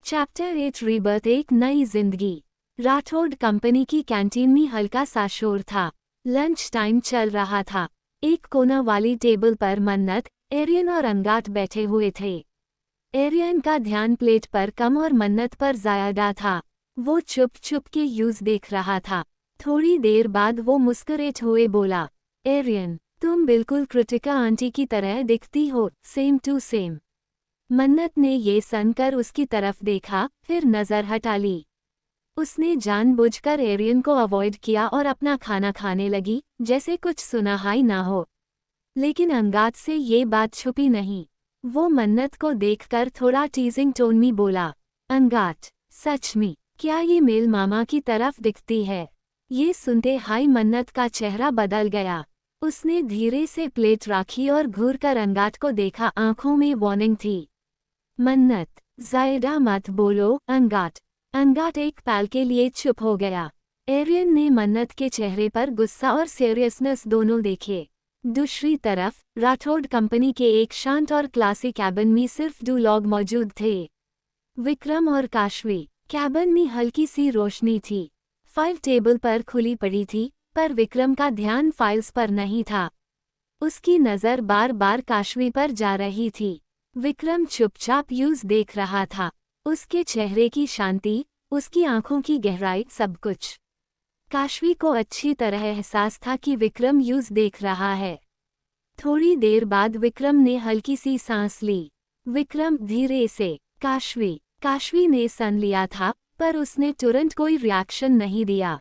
Chapter 8 rebirth एक नई जिंदगी। राठौड़ कंपनी की कैंटीन में हल्का सा शोर था। लंच टाइम चल रहा था। एक कोना वाली टेबल पर मन्नत, एरियन और अंगाट बैठे हुए थे। एरियन का ध्यान प्लेट पर कम और मन्नत पर ज्यादा था। वो चुप चुप के यूज देख रहा था। थोड़ी देर बाद वो मुस्कुराते हुए बोला, एरियन, तुम बिल्कुल कृतिका आंटी की तरह दिखती हो, सेम टू सेम। मन्नत ने ये सुनकर उसकी तरफ देखा, फिर नजर हटा ली। उसने जानबूझकर एरियन को अवॉइड किया और अपना खाना खाने लगी, जैसे कुछ सुना ही ना हो। लेकिन अंगात से ये बात छुपी नहीं। वो मन्नत को देखकर थोड़ा टीजिंग टोन में बोला, अंगात, सच में, क्या ये मेल मामा की तरफ दिखती है? ये सुनते हाई मन्नत का चेहरा बदल गया। उसने धीरे से प्लेट रखी और घूरकर अंगात को देखा, आंखों में वार्निंग थी। मन्नत, ज़ायदा मत बोलो, अंगाट। अंगाट एक पल के लिए चुप हो गया। एरियन ने मन्नत के चेहरे पर गुस्सा और सीरियसनेस दोनों देखे। दूसरी तरफ राठौड़ कंपनी के एक शांत और क्लासी कैबिन में सिर्फ दो लोग मौजूद थे, विक्रम और काशवी। कैबिन में हल्की सी रोशनी थी। फाइल टेबल पर खुली पड़ी थी, पर विक्रम का ध्यान फाइल्स पर नहीं था। उसकी नज़र बार बार काशवी पर जा रही थी। विक्रम चुपचाप यूज देख रहा था। उसके चेहरे की शांति, उसकी आंखों की गहराई, सब कुछ। काशवी को अच्छी तरह एहसास था कि विक्रम यूज देख रहा है। थोड़ी देर बाद विक्रम ने हल्की सी सांस ली। विक्रम, धीरे से, काशवी। काशवी ने सन लिया था, पर उसने तुरंत कोई रिएक्शन नहीं दिया।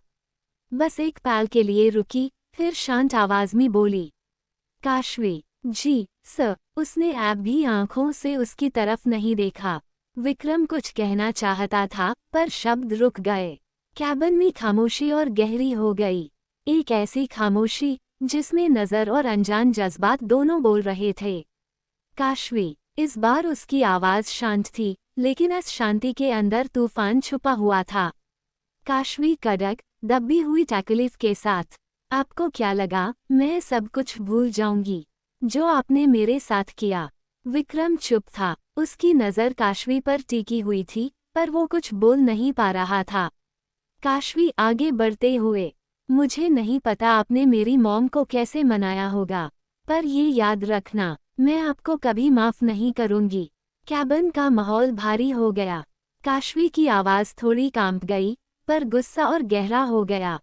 बस एक पल के लिए रुकी, फिर शांत आवाज में बोली, काशवी, जी सर। उसने ऐब भी आंखों से उसकी तरफ नहीं देखा। विक्रम कुछ कहना चाहता था, पर शब्द रुक गए। कैबिन में खामोशी और गहरी हो गई। एक ऐसी खामोशी जिसमें नजर और अनजान जज्बात दोनों बोल रहे थे। काशवी। इस बार उसकी आवाज शांत थी, लेकिन इस शांति के अंदर तूफान छुपा हुआ था। काशवी कड़क, दबी हुई तकलीफ के साथ, आपको क्या लगा मैं सब कुछ भूल जाऊंगी जो आपने मेरे साथ किया? विक्रम चुप था। उसकी नज़र काशवी पर टिकी हुई थी, पर वो कुछ बोल नहीं पा रहा था। काशवी आगे बढ़ते हुए, मुझे नहीं पता आपने मेरी मॉम को कैसे मनाया होगा, पर ये याद रखना, मैं आपको कभी माफ नहीं करूंगी। कैबिन का माहौल भारी हो गया। काशवी की आवाज़ थोड़ी कांप गई, पर गुस्सा और गहरा हो गया।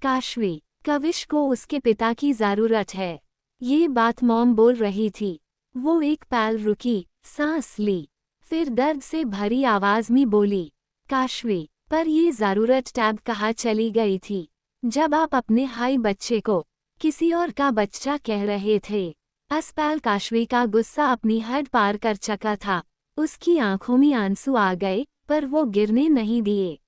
काशवी, कविश को उसके पिता की ज़रूरत है। ये बात मॉम बोल रही थी। वो एक पल रुकी, सांस ली, फिर दर्द से भरी आवाज में बोली, काशवी, पर ये ज़रूरत टैब कहाँ चली गई थी जब आप अपने हाई बच्चे को किसी और का बच्चा कह रहे थे? इस पल काशवी का गुस्सा अपनी हद पार कर चुका था। उसकी आंखों में आंसू आ गए, पर वो गिरने नहीं दिए।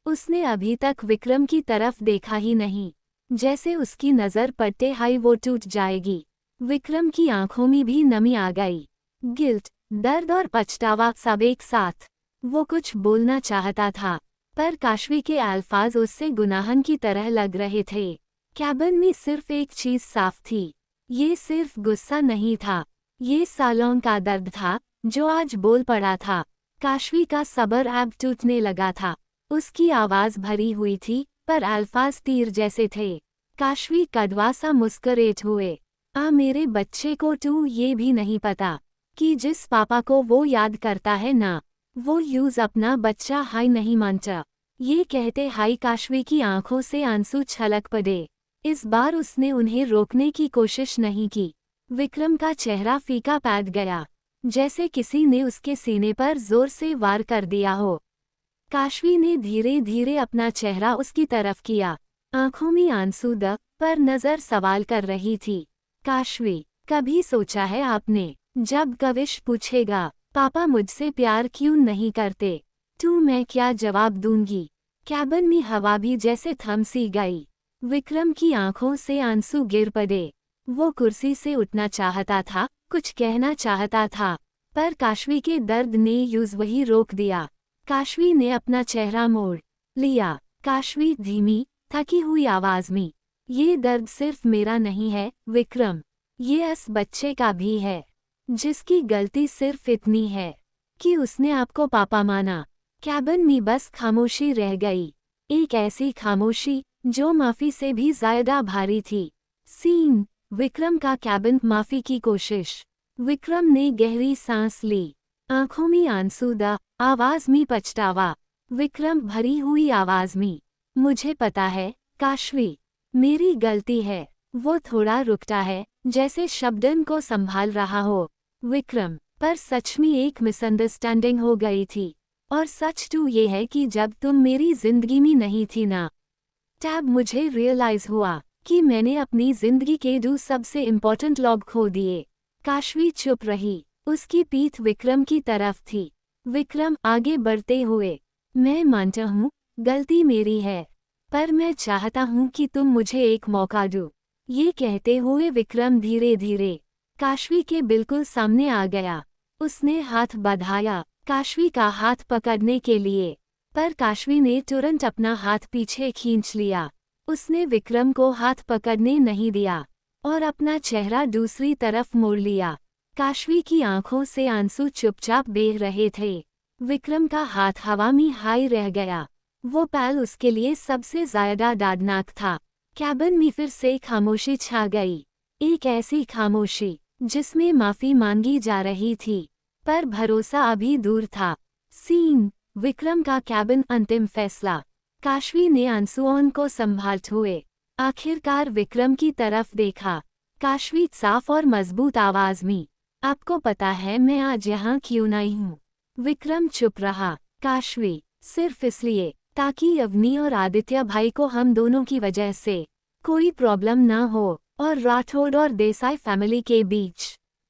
उसने अभी तक विक्रम की तरफ देखा ही नहीं, जैसे उसकी नज़र पड़ते ही वो टूट जाएगी। विक्रम की आंखों में भी नमी आ गई। गिल्ट, दर्द और पछतावा सब एक साथ। वो कुछ बोलना चाहता था, पर काशवी के अल्फाज उससे गुनाहन की तरह लग रहे थे। कैबिन में सिर्फ एक चीज साफ थी, ये सिर्फ गुस्सा नहीं था, ये सालों का दर्द था जो आज बोल पड़ा था। काशवी का सब्र अब टूटने लगा था। उसकी आवाज भरी हुई थी, पर अल्फाज तीर जैसे थे। काशवी कड़वा सा मुस्कुराते हुए, मेरे बच्चे को तू ये भी नहीं पता कि जिस पापा को वो याद करता है ना, वो यूज अपना बच्चा हाई नहीं मानता। ये कहते हाई काशवी की आंखों से आंसू छलक पड़े। इस बार उसने उन्हें रोकने की कोशिश नहीं की। विक्रम का चेहरा फीका पड़ गया, जैसे किसी ने उसके सीने पर जोर से वार कर दिया हो। काशवी ने धीरे धीरे अपना चेहरा उसकी तरफ किया। आंखों में आंसू पर नजर सवाल कर रही थी। काशवी, कभी सोचा है आपने, जब कविश पूछेगा पापा मुझसे प्यार क्यों नहीं करते, तो मैं क्या जवाब दूंगी? कैबिन में हवा भी जैसे थम सी गई। विक्रम की आंखों से आंसू गिर पड़े। वो कुर्सी से उठना चाहता था, कुछ कहना चाहता था, पर काशवी के दर्द ने यूज वही रोक दिया। काशवी ने अपना चेहरा मोड़ लिया। काशवी धीमी, थकी हुई आवाज में, ये दर्द सिर्फ मेरा नहीं है विक्रम, ये इस बच्चे का भी है, जिसकी गलती सिर्फ इतनी है कि उसने आपको पापा माना। कैबिन में बस खामोशी रह गई, एक ऐसी खामोशी जो माफी से भी ज्यादा भारी थी। सीन, विक्रम का कैबिन। माफी की कोशिश। विक्रम ने गहरी सांस ली, आंखों में आंसू, आवाज में पछतावा। विक्रम भरी हुई आवाज में, मुझे पता है काशवी, मेरी गलती है। वो थोड़ा रुकता है, जैसे शब्दन को संभाल रहा हो। विक्रम, पर सच में एक मिसअंडरस्टैंडिंग हो गई थी। और सच तो ये है कि जब तुम मेरी जिंदगी में नहीं थी ना, तब मुझे रियलाइज हुआ कि मैंने अपनी जिंदगी के सबसे इम्पोर्टेंट लोग खो दिए। काशवी चुप रही, उसकी पीठ विक्रम की तरफ थी। विक्रम आगे बढ़ते हुए, मैं मानता हूँ गलती मेरी है, पर मैं चाहता हूँ कि तुम मुझे एक मौका दो। ये कहते हुए विक्रम धीरे धीरे काशवी के बिल्कुल सामने आ गया। उसने हाथ बढ़ाया काशवी का हाथ पकड़ने के लिए, पर काशवी ने तुरंत अपना हाथ पीछे खींच लिया। उसने विक्रम को हाथ पकड़ने नहीं दिया और अपना चेहरा दूसरी तरफ मोड़ लिया। काशवी की आंखों से आंसू चुपचाप बह रहे थे। विक्रम का हाथ हवा में हाई रह गया। वो पल उसके लिए सबसे ज्यादा दर्दनाक था। कैबिन में फिर से खामोशी छा गई, एक ऐसी खामोशी जिसमें माफी मांगी जा रही थी, पर भरोसा अभी दूर था। सीन, विक्रम का कैबिन। अंतिम फैसला। काशवी ने आंसुओं को संभालते हुए आखिरकार विक्रम की तरफ देखा। काशवी साफ और मजबूत आवाज में, आपको पता है मैं आज यहाँ क्यों नहीं हूँ? विक्रम चुप रहा। काशवी, सिर्फ इसलिए ताकि अवनी और आदित्य भाई को हम दोनों की वजह से कोई प्रॉब्लम ना हो, और राठौड़ और देसाई फैमिली के बीच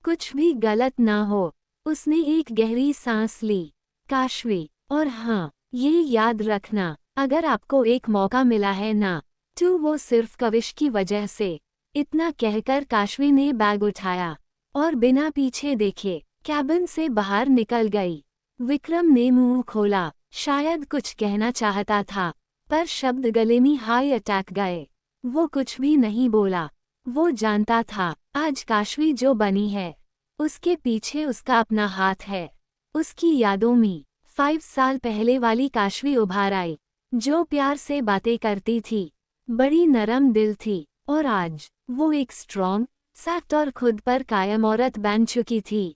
कुछ भी गलत ना हो। उसने एक गहरी सांस ली। काशवी, और हाँ, ये याद रखना, अगर आपको एक मौका मिला है ना, तो वो सिर्फ कविश की वजह से। इतना कहकर काशवी ने बैग उठाया और बिना पीछे देखे कैबिन से बाहर निकल गई। विक्रम ने मुंह खोला, शायद कुछ कहना चाहता था, पर शब्द गले में हाई अटैक गए। वो कुछ भी नहीं बोला। वो जानता था आज काशवी जो बनी है, उसके पीछे उसका अपना हाथ है। उसकी यादों में 5 साल पहले वाली काशवी उभार आई, जो प्यार से बातें करती थी, बड़ी नरम दिल थी, और आज वो एक स्ट्रॉन्ग, सख्त और खुद पर कायम औरत बन चुकी थी,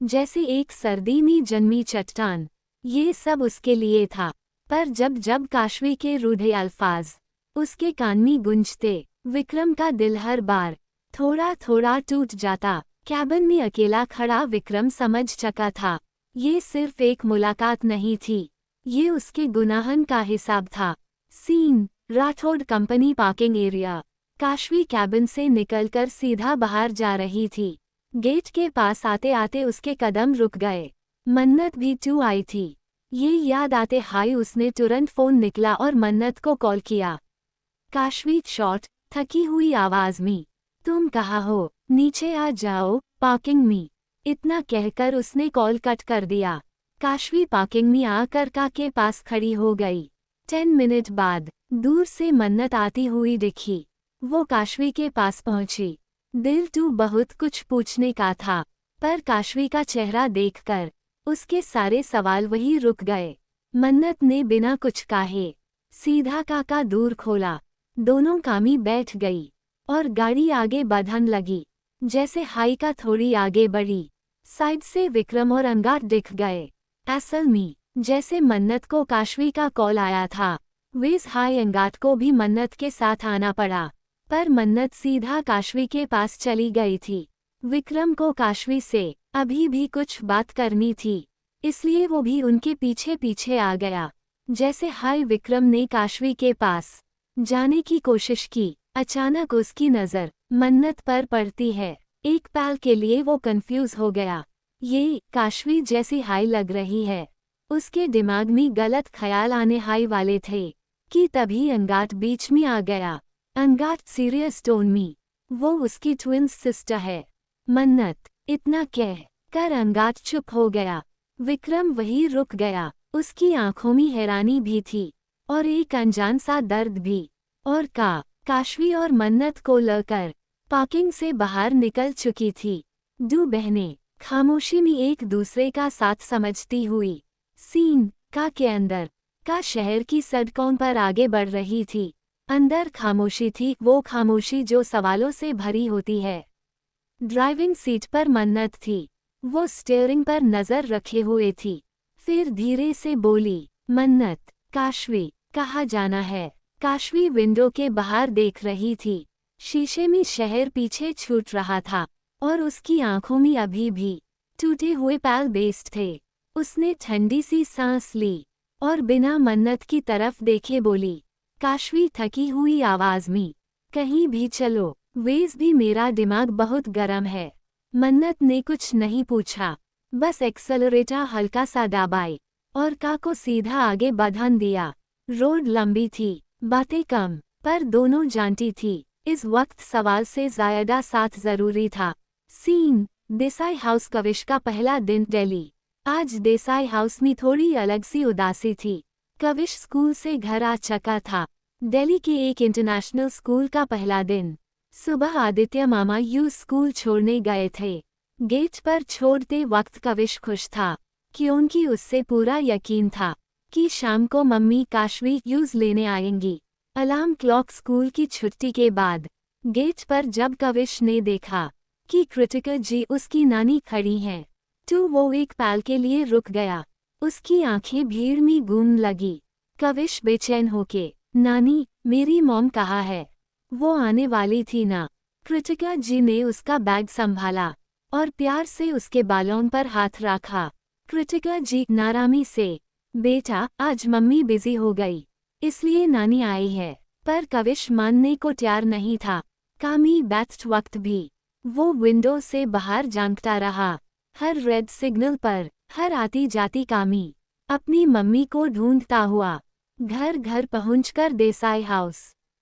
जैसे एक सर्दी में जन्मी चट्टान। ये सब उसके लिए था, पर जब जब काशवी के रूढ़े अल्फाज उसके कान में गूंजते, विक्रम का दिल हर बार थोड़ा थोड़ा टूट जाता। कैबिन में अकेला खड़ा विक्रम समझ चुका था, ये सिर्फ एक मुलाकात नहीं थी, ये उसके गुनाहन का हिसाब था। Scene, Rathore company parking area. Kashvi cabin से निकलकर सीधा बाहर जा रही थी। गेट के पास आते आते उसके कदम रुक गए। मन्नत भी आई थी। ये याद आते हाई उसने तुरंत फोन निकला और मन्नत को कॉल किया। काशवी शॉर्ट, थकी हुई आवाज में, तुम कहाँ हो? नीचे आ जाओ, पार्किंग में। इतना कहकर उसने कॉल कट कर दिया। काशवी पार्किंग में आकर का के पास खड़ी हो गई। 10 मिनट बाद दूर से मन्नत आती हुई दिखी। वो काशवी के पास पहुंची। दिल तो बहुत कुछ पूछने का था, पर काशवी का चेहरा देखकर उसके सारे सवाल वही रुक गए। मन्नत ने बिना कुछ कहे सीधा काका दूर खोला, दोनों कामी बैठ गई और गाड़ी आगे बढ़ने लगी। जैसे हाई का थोड़ी आगे बढ़ी, साइड से विक्रम और अंगार दिख गए। असल में जैसे मन्नत को काशवी का कॉल आया था, वेज हाई अंगार को भी मन्नत के साथ आना पड़ा, पर मन्नत सीधा काशवी के पास चली गई थी। विक्रम को काशवी से अभी भी कुछ बात करनी थी, इसलिए वो भी उनके पीछे पीछे आ गया। जैसे हाई विक्रम ने काशवी के पास जाने की कोशिश की, अचानक उसकी नज़र मन्नत पर पड़ती है। एक पल के लिए वो कंफ्यूज हो गया, ये काशवी जैसी हाई लग रही है। उसके दिमाग में गलत ख्याल आने हाई वाले थे कि तभी अंगाट बीच में आ गया। अंगाट सीरियस टोन में, वो उसकी ट्विन सिस्टर है। मन्नत, इतना कह कर अंगाट चुप हो गया। विक्रम वही रुक गया, उसकी आंखों में हैरानी भी थी और एक अनजान सा दर्द भी। और काशवी और मन्नत को लेकर पार्किंग से बाहर निकल चुकी थी। दो बहनें खामोशी में एक दूसरे का साथ समझती हुई सीन का के अंदर का शहर की सड़कों पर आगे बढ़ रही थी। अंदर खामोशी थी, वो खामोशी जो सवालों से भरी होती है। ड्राइविंग सीट पर मन्नत थी, वो स्टीयरिंग पर नजर रखे हुए थी। फिर धीरे से बोली, मन्नत, काशवी, कहाँ जाना है? काशवी विंडो के बाहर देख रही थी। शीशे में शहर पीछे छूट रहा था और उसकी आंखों में अभी भी टूटे हुए पैल बेस्ट थे। उसने ठंडी सी सांस ली और बिना मन्नत की तरफ देखे बोली, काशवी थकी हुई आवाज में, कहीं भी चलो, वेज भी मेरा दिमाग बहुत गर्म है। मन्नत ने कुछ नहीं पूछा, बस एक्सेलरेटर हल्का सा दबाए और कार को सीधा आगे बढ़ान दिया। रोड लंबी थी, बातें कम, पर दोनों जानती थी इस वक्त सवाल से ज्यादा साथ जरूरी था। Scene Desai house. कविश का पहला दिन दिल्ली। आज देसाई हाउस में थोड़ी अलग सी उदासी थी। कविश स्कूल से घर आ चुका था। दिल्ली के एक इंटरनेशनल स्कूल का पहला दिन। सुबह आदित्य मामा यू स्कूल छोड़ने गए थे। गेट पर छोड़ते वक्त कविश खुश था, क्योंकि उससे पूरा यकीन था कि शाम को मम्मी काशवी यूज लेने आएंगी। Alarm clock. स्कूल की छुट्टी के बाद गेट पर जब कविश ने देखा कि कृतिका जी उसकी नानी खड़ी हैं, तो वो एक पल के लिए रुक गया। उसकी आंखें भीड़ में घूमने लगी। कविश बेचैन होके, नानी, मेरी मॉम कहाँ है? वो आने वाली थी ना? कृतिका जी ने उसका बैग संभाला और प्यार से उसके बालों पर हाथ रखा। कृतिका जी नारामी से, बेटा, आज मम्मी बिजी हो गई, इसलिए नानी आई है। पर कविश मानने को तैयार नहीं था। कामी बैठते वक्त भी वो विंडो से बाहर झांकता रहा। हर रेड सिग्नल पर, हर आती जाती कामी अपनी मम्मी को ढूंढता हुआ घर घर पहुंचकर देसाई हाउस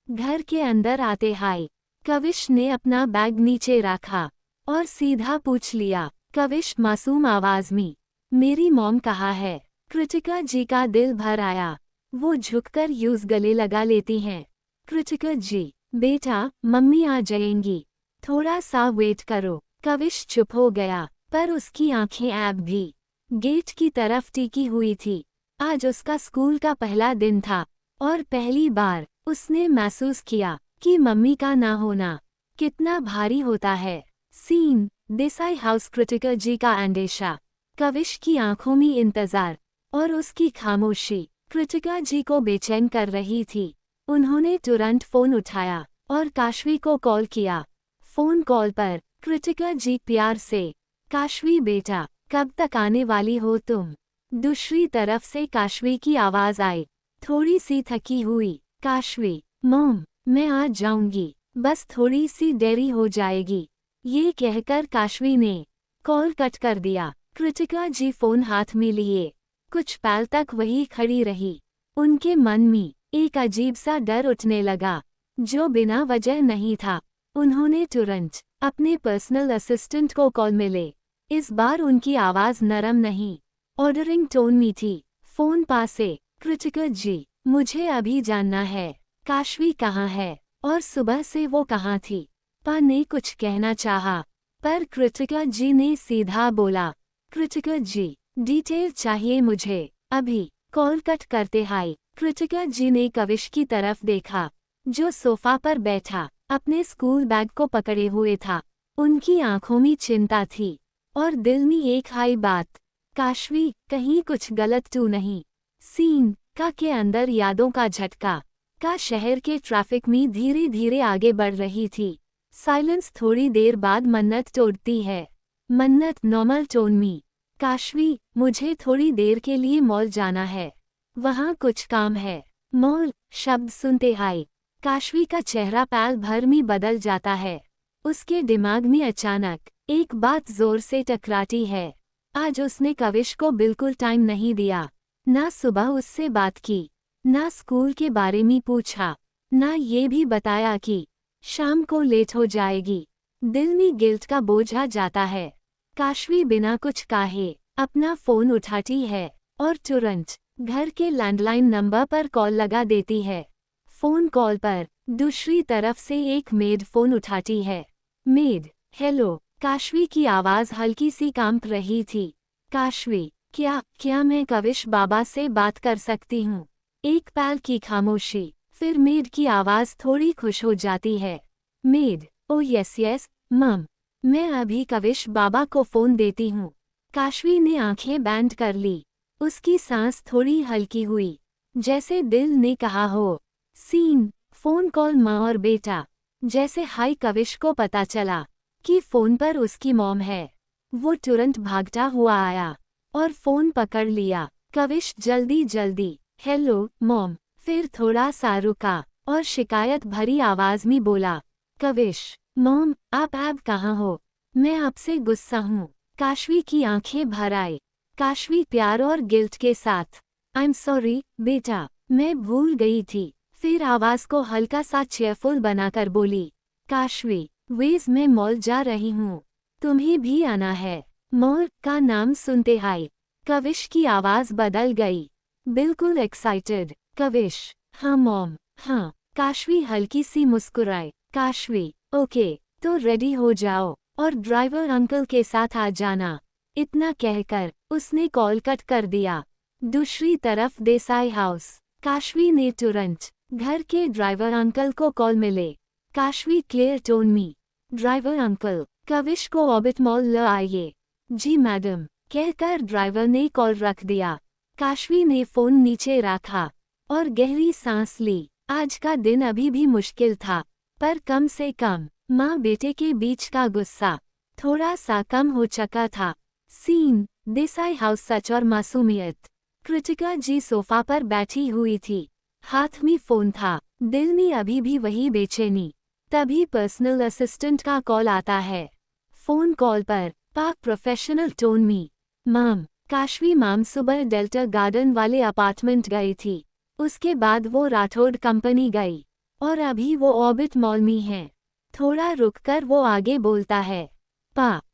घर के अंदर आते हाय। कविश ने अपना बैग नीचे रखा और सीधा पूछ लिया, कविश मासूम आवाज में, मेरी मॉम कहाँ है? कृतिका जी का दिल भर आया। वो झुककर यूज गले लगा लेती हैं। कृतिका जी, बेटा, मम्मी आ जाएंगी, थोड़ा सा वेट करो। कविश चुप हो गया, पर उसकी आंखें अब भी गेट की तरफ टिकी हुई थी। आज उसका स्कूल का पहला दिन था और पहली बार उसने महसूस किया कि मम्मी का ना होना कितना भारी होता है। Scene Desai house. कृतिका जी का अंदेशा, कविश की आंखों में इंतजार और उसकी खामोशी कृतिका जी को बेचैन कर रही थी। उन्होंने तुरंत फोन उठाया और काशवी को कॉल किया। फोन कॉल पर कृतिका जी प्यार से, काशवी बेटा, कब तक आने वाली हो तुम? दूसरी तरफ से काशवी की आवाज आई, थोड़ी सी थकी हुई, काशवी, मॉम, मैं आ जाऊंगी, बस थोड़ी सी देरी हो जाएगी। ये कहकर काशवी ने कॉल कट कर दिया। कृतिका जी फोन हाथ में लिए कुछ पल तक वही खड़ी रही। उनके मन में एक अजीब सा डर उठने लगा, जो बिना वजह नहीं था। उन्होंने तुरंत अपने पर्सनल असिस्टेंट को कॉल मिले। इस बार उनकी आवाज नरम नहीं, ऑर्डरिंग टोन में थी। फोन पास से, कृतिका जी, मुझे अभी जानना है, काशवी कहाँ है और सुबह से वो कहाँ थी? पा ने कुछ कहना चाहा, पर कृतिका जी ने सीधा बोला, कृतिका जी, डिटेल चाहिए मुझे अभी। कॉल कट करते हाय। कृतिका जी ने कविश की तरफ देखा, जो सोफा पर बैठा अपने स्कूल बैग को पकड़े हुए था। उनकी आंखों में चिंता थी और दिल में एक हाई बात, काशवी, कहीं कुछ गलत तो नहीं? सीन का के अंदर यादों का झटका का शहर के ट्रैफिक में धीरे धीरे आगे बढ़ रही थी। साइलेंस। थोड़ी देर बाद मन्नत तोड़ती है। मन्नत नॉर्मल टोन में, काशवी, मुझे थोड़ी देर के लिए मॉल जाना है, वहाँ कुछ काम है। मॉल शब्द सुनते हाय काशवी का चेहरा पल भर में बदल जाता है। उसके दिमाग में अचानक एक बात जोर से टकराती है। आज उसने कविश को बिल्कुल टाइम नहीं दिया, ना सुबह उससे बात की, ना स्कूल के बारे में पूछा, ना ये भी बताया कि शाम को लेट हो जाएगी। दिल में गिल्ट का बोझ आ जाता है। काशवी बिना कुछ कहे अपना फोन उठाती है और तुरंत घर के लैंडलाइन नंबर पर कॉल लगा देती है। फोन कॉल पर दूसरी तरफ से एक मेड फोन उठाती है। मेड, हेलो, काशवी की आवाज़ हल्की सी कांप रही थी। काशवी, क्या मैं कविश बाबा से बात कर सकती हूँ? एक पल की खामोशी, फिर मेड की आवाज़ थोड़ी खुश हो जाती है। मेड, ओ यस मम, मैं अभी कविश बाबा को फ़ोन देती हूँ। काशवी ने आंखें बैंड कर ली। उसकी सांस थोड़ी हल्की हुई, जैसे दिल ने कहा हो। सीन, फ़ोन कॉल माँ और बेटा। जैसे हाई कविश को पता चला कि फ़ोन पर उसकी मॉम है, वो तुरंत भागता हुआ आया और फ़ोन पकड़ लिया। कविश जल्दी हेलो मॉम, फिर थोड़ा सा रुका और शिकायत भरी आवाज़ में बोला, कविश मॉम आप कहाँ हो? मैं आपसे गुस्सा हूँ। काशवी की आंखें भर आई। काशवी प्यार और गिल्ट के साथ, आई एम सॉरी बेटा, मैं भूल गई थी। फिर आवाज़ को हल्का सा चेयरफुल बनाकर बोली, काशवी वेज मैं मॉल जा रही हूँ, तुम्हें भी आना है? मॉल का नाम सुनते हाय कविश की आवाज़ बदल गई, बिल्कुल एक्साइटेड। कविश, हाँ मॉम, हाँ। काशवी हल्की सी मुस्कुराई। काशवी, ओके, तो रेडी हो जाओ और ड्राइवर अंकल के साथ आ जाना। इतना कहकर उसने कॉल कट कर दिया। दूसरी तरफ देसाई हाउस। काशवी ने तुरंत घर के ड्राइवर अंकल को कॉल मिले। काशवी क्लियर टोन में, ड्राइवर अंकल, कविश को ऑर्बिट मॉल ले आइए। जी मैडम, कहकर ड्राइवर ने कॉल रख दिया। काशवी ने फ़ोन नीचे रखा और गहरी सांस ली। आज का दिन अभी भी मुश्किल था, पर कम से कम माँ बेटे के बीच का गुस्सा थोड़ा सा कम हो चुका था। Scene, Desai house. सच और मासूमियत। कृतिका जी सोफा पर बैठी हुई थी, हाथ में फ़ोन था, दिल में अभी भी वही बेचैनी। तभी पर्सनल असिस्टेंट का कॉल आता है। फ़ोन कॉल पर पाक प्रोफेशनल टोन में, माम, काशवी माम सुबह डेल्टा गार्डन वाले अपार्टमेंट गई थी, उसके बाद वो राठौड़ कंपनी गई और अभी वो ऑर्बिट मॉल में है। थोड़ा रुककर वो आगे बोलता है,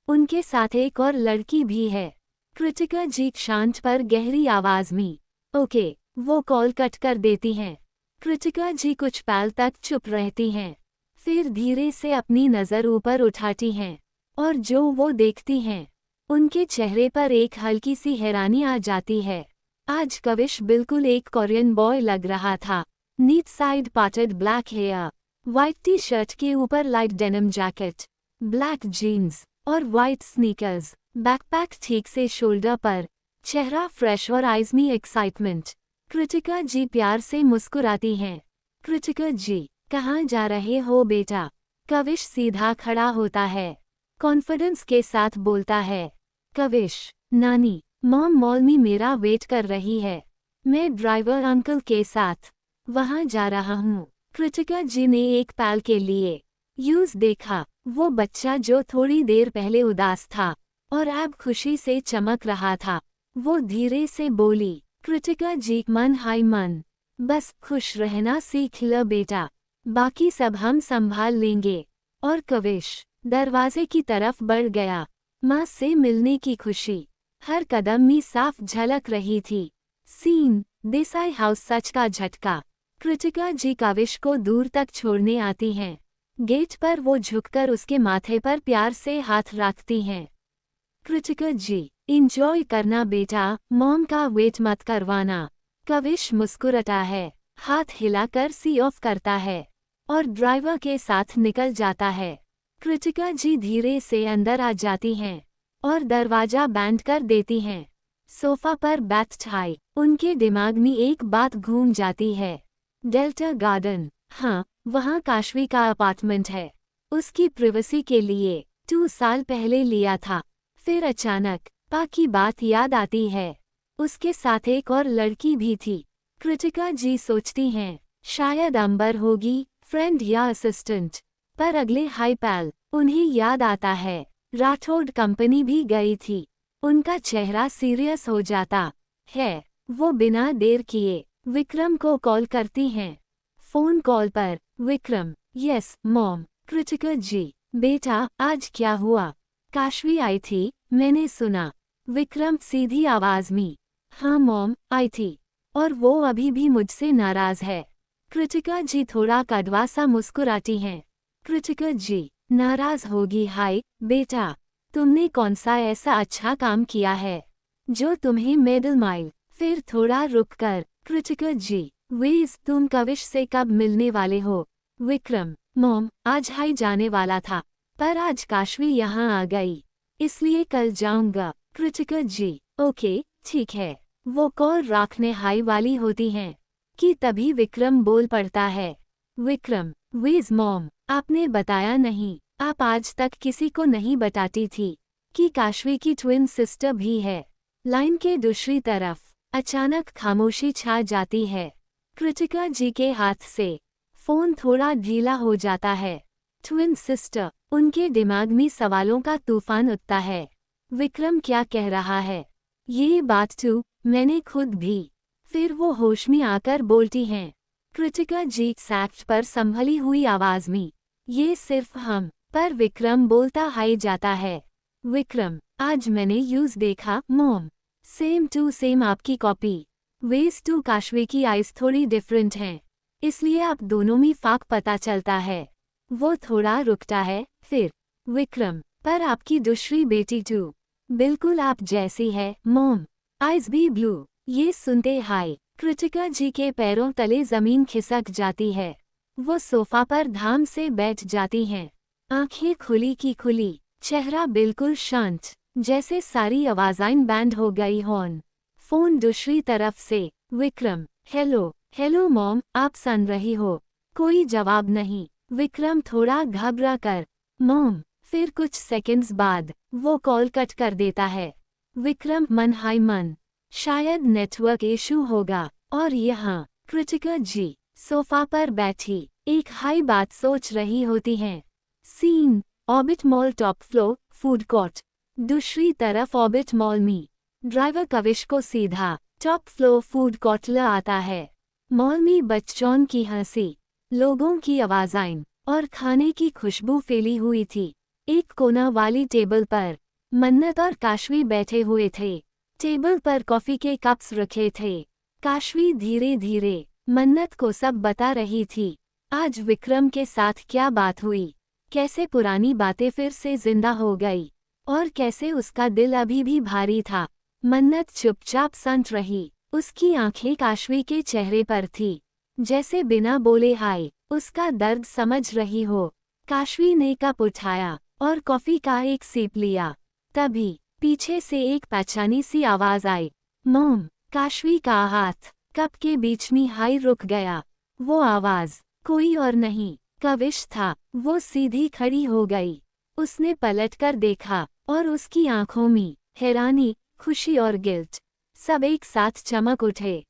उनके साथ एक और लड़की भी है। कृतिका जी शांत पर गहरी आवाज में, ओके, वो कॉल कट कर देती हैं। कृतिका जी कुछ पल तक चुप रहती हैं, फिर धीरे से अपनी नज़र ऊपर उठाती हैं और जो वो देखती हैं, उनके चेहरे पर एक हल्की सी हैरानी आ जाती है। आज कविश बिल्कुल एक कोरियन बॉय लग रहा था। Neat side parted black hair, white T shirt के ऊपर light denim jacket, black jeans और वाइट स्नीकर्स, बैकपैक ठीक से शोल्डर पर, चेहरा फ्रेश और आइज में एक्साइटमेंट। कृतिका जी प्यार से मुस्कुराती हैं। कृतिका जी, कहाँ जा रहे हो बेटा? कविश सीधा खड़ा होता है, कॉन्फिडेंस के साथ बोलता है, कविश, नानी, मॉम मॉल में मेरा वेट कर रही है, मैं ड्राइवर अंकल के साथ वहाँ जा रहा हूँ। कृतिका जी ने एक पल के लिए यूज देखा, वो बच्चा जो थोड़ी देर पहले उदास था और अब खुशी से चमक रहा था। वो धीरे से बोली, कृतिका जी मन हाय मन, बस खुश रहना सीख ल बेटा, बाकी सब हम संभाल लेंगे। और कविश दरवाजे की तरफ बढ़ गया। माँ से मिलने की खुशी हर कदम में साफ झलक रही थी। Scene, Desai house. सच का झटका। कृतिका जी कविश को दूर तक छोड़ने आती हैं। गेट पर वो झुककर उसके माथे पर प्यार से हाथ रखती हैं। कृतिका जी, इंजॉय करना बेटा, मॉम का वेट मत करवाना। कविश मुस्कुराता है, हाथ हिलाकर सी ऑफ करता है और ड्राइवर के साथ निकल जाता है। कृतिका जी धीरे से अंदर आ जाती हैं और दरवाजा बंद कर देती हैं। सोफा पर बैठे उनके दिमाग में एक बात घूम जाती है, डेल्टा गार्डन, हाँ, वहाँ काशवी का अपार्टमेंट है। उसकी प्रिवेसी के लिए 2 साल पहले लिया था। फिर अचानक पा की बात याद आती है, उसके साथ एक और लड़की भी थी। कृतिका जी सोचती हैं, शायद अंबर होगी, फ्रेंड या असिस्टेंट। पर अगले हाई पल उन्हें याद आता है, राठौड़ कंपनी भी गई थी। उनका चेहरा सीरियस हो जाता है। वो बिना देर किए विक्रम को कॉल करती हैं। फ़ोन कॉल पर विक्रम, यस मॉम। कृतिका जी, बेटा आज क्या हुआ? काशवी आई थी, मैंने सुना। विक्रम सीधी आवाज़ में, हाँ मॉम, आई थी और वो अभी भी मुझसे नाराज़ है। कृतिका जी थोड़ा कड़वा सा मुस्कुराती हैं। कृतिका जी, नाराज होगी। हाय बेटा, तुमने कौन सा ऐसा अच्छा काम किया है जो तुम्हें मेडल माइल। फिर थोड़ा रुककर कृतिका जी, वेज तुम कविश से कब मिलने वाले हो। विक्रम, मॉम आज हाई जाने वाला था, पर आज काशवी यहाँ आ गई, इसलिए कल जाऊंगा। कृतिका जी, ओके ठीक है। वो कॉल रखने हाई वाली होती हैं कि तभी विक्रम बोल पड़ता है। विक्रम, वेज मॉम, आपने बताया नहीं, आप आज तक किसी को नहीं बताती थी कि काशवी की ट्विन सिस्टर भी है। लाइन के दूसरी तरफ अचानक खामोशी छा जाती है। कृतिका जी के हाथ से फोन थोड़ा ढीला हो जाता है। ट्विन सिस्टर, उनके दिमाग में सवालों का तूफान उठता है। विक्रम क्या कह रहा है, ये बात तो मैंने खुद भी। फिर वो होश में आकर बोलती हैं। कृतिका जी सैक्ट पर संभली हुई आवाज में, ये सिर्फ हम। पर विक्रम बोलता हाई जाता है। विक्रम, आज मैंने यूज देखा मॉम, सेम टू सेम आपकी कॉपी। वेज टू काशवी की आइज थोड़ी डिफरेंट हैं, इसलिए आप दोनों में फाक पता चलता है। वो थोड़ा रुकता है, फिर विक्रम, पर आपकी दूसरी बेटी टू बिल्कुल आप जैसी है मॉम, आइज भी ब्लू। ये सुनते हाई कृतिका जी के पैरों तले जमीन खिसक जाती है। वो सोफा पर धाम से बैठ जाती हैं, आंखें खुली की खुली, चेहरा बिल्कुल शांत, जैसे सारी आवाज़ें बैंड हो गई हों। फोन दूसरी तरफ से विक्रम, हेलो हेलो मॉम, आप सुन रही हो। कोई जवाब नहीं। विक्रम थोड़ा घबरा कर, मॉम। फिर कुछ सेकंड्स बाद वो कॉल कट कर देता है। विक्रम मन हाय मन, शायद नेटवर्क इशू होगा। और यहाँ कृतिका जी सोफा पर बैठी एक हाई बात सोच रही होती हैं। Scene Orbit mall top floor food court. दूसरी तरफ ऑर्बिट मॉल में ड्राइवर कविश को सीधा टॉप फ्लोर फूड कोर्ट ले आता है। मॉल में बच्चों की हंसी, लोगों की आवाज़ें और खाने की खुशबू फैली हुई थी। एक कोना वाली टेबल पर मन्नत और काशवी बैठे हुए थे। टेबल पर कॉफी के कप्स रखे थे। काशवी धीरे धीरे मन्नत को सब बता रही थी। आज विक्रम के साथ क्या बात हुई, कैसे पुरानी बातें फिर से जिंदा हो गई, और कैसे उसका दिल अभी भी भारी था। मन्नत चुपचाप सुन रही, उसकी आंखें काशवी के चेहरे पर थी, जैसे बिना बोले हाय उसका दर्द समझ रही हो। काशवी ने कप उठाया और कॉफी का एक सीप लिया। तभी पीछे से एक पहचानी सी आवाज आई, मॉम। काशवी का हाथ कप के बीच में हाई रुक गया। वो आवाज कोई और नहीं, कविश था। वो सीधी खड़ी हो गई, उसने पलटकर देखा और उसकी आंखों में हैरानी, खुशी और गिल्ट सब एक साथ चमक उठे।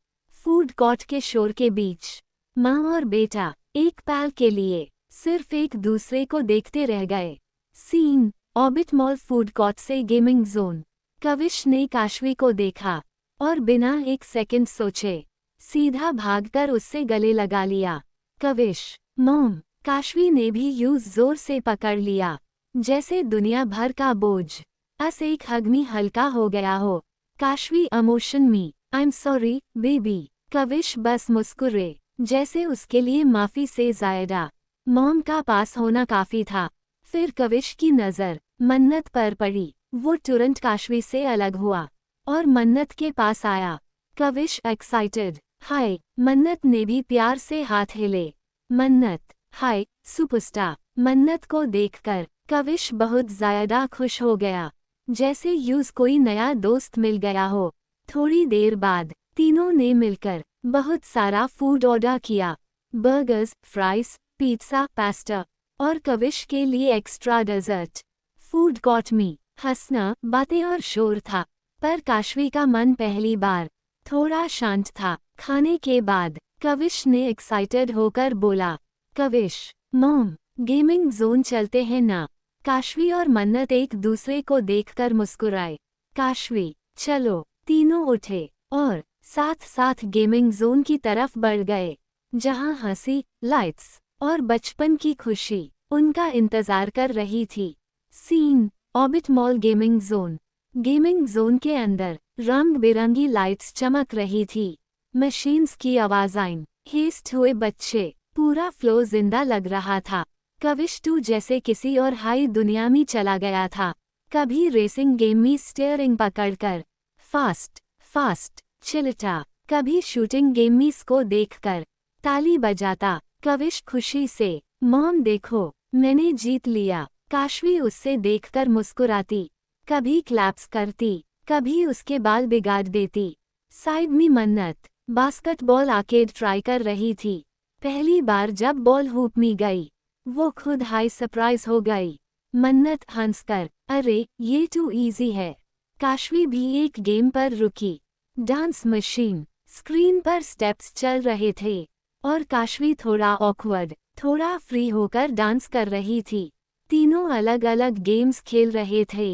फूड कोर्ट के शोर के बीच माँ और बेटा एक पल के लिए सिर्फ एक दूसरे को देखते रह गए। Scene Orbit mall food court से गेमिंग जोन। कविश ने काशवी को देखा और बिना एक सेकंड सोचे सीधा भागकर उससे गले लगा लिया। कविश, मॉम। काशवी ने भी यूज जोर से पकड़ लिया, जैसे दुनिया भर का बोझ अस एक हग में हल्का हो गया हो। काशवी इमोशन में, I am sorry baby. Kavish बस मुस्कुरे, जैसे उसके लिए माफी से ज़्यादा मॉम का पास होना काफी था। फिर कविश की नज़र मन्नत पर पड़ी। वो तुरंत काशवी से अलग हुआ और मन्नत के पास आया। कविश एक्साइटेड, हाय। मन्नत ने भी प्यार से हाथ हिले। मन्नत, हाय सुपरस्टार। मन्नत को देखकर कविश बहुत ज़्यादा खुश हो गया, जैसे यूज कोई नया दोस्त मिल गया हो। थोड़ी देर बाद तीनों ने मिलकर बहुत सारा फूड ऑर्डर किया, बर्गर्स, फ्राइज, पिज्ज़ा, पास्ता और कविश के लिए एक्स्ट्रा डेजर्ट। फूड कोर्ट में हंसना, बातें और शोर था, पर काशवी का मन पहली बार थोड़ा शांत था। खाने के बाद कविश ने एक्साइटेड होकर बोला, कविश, मॉम, गेमिंग जोन चलते हैं ना। काशवी और मन्नत एक दूसरे को देखकर मुस्कुराए। काशवी, चलो। तीनों उठे और साथ साथ गेमिंग जोन की तरफ बढ़ गए, जहां हंसी, लाइट्स और बचपन की खुशी उनका इंतजार कर रही थी। Scene Orbit mall gaming zone. Gaming zone के अंदर रंग बिरंगी लाइट्स चमक रही थी, मशीन्स की आवाज़ें, हेस्ट हुए बच्चे, पूरा फ्लो जिंदा लग रहा था। कविश टू जैसे किसी और हाई दुनिया में चला गया था। कभी रेसिंग गेम में स्टीयरिंग पकड़कर फास्ट फास्ट चिल्लाता, कभी शूटिंग गेम में इसको देखकर ताली बजाता। कविश खुशी से मॉम देखो मैंने जीत लिया। काशवी उससे देखकर मुस्कुराती, कभी क्लैप्स करती, कभी उसके बाल बिगाड़ देती। साइड में मन्नत बास्केटबॉल आर्केड ट्राई कर रही थी। पहली बार जब बॉल हुप में गई वो खुद हाई सरप्राइज हो गई। मन्नत हंसकर, अरे ये टू इजी है। काशवी भी एक गेम पर रुकी। डांस मशीन स्क्रीन पर स्टेप्स चल रहे थे और काशवी थोड़ा ऑकवर्ड, थोड़ा फ्री होकर डांस कर रही थी। तीनों अलग अलग गेम्स खेल रहे थे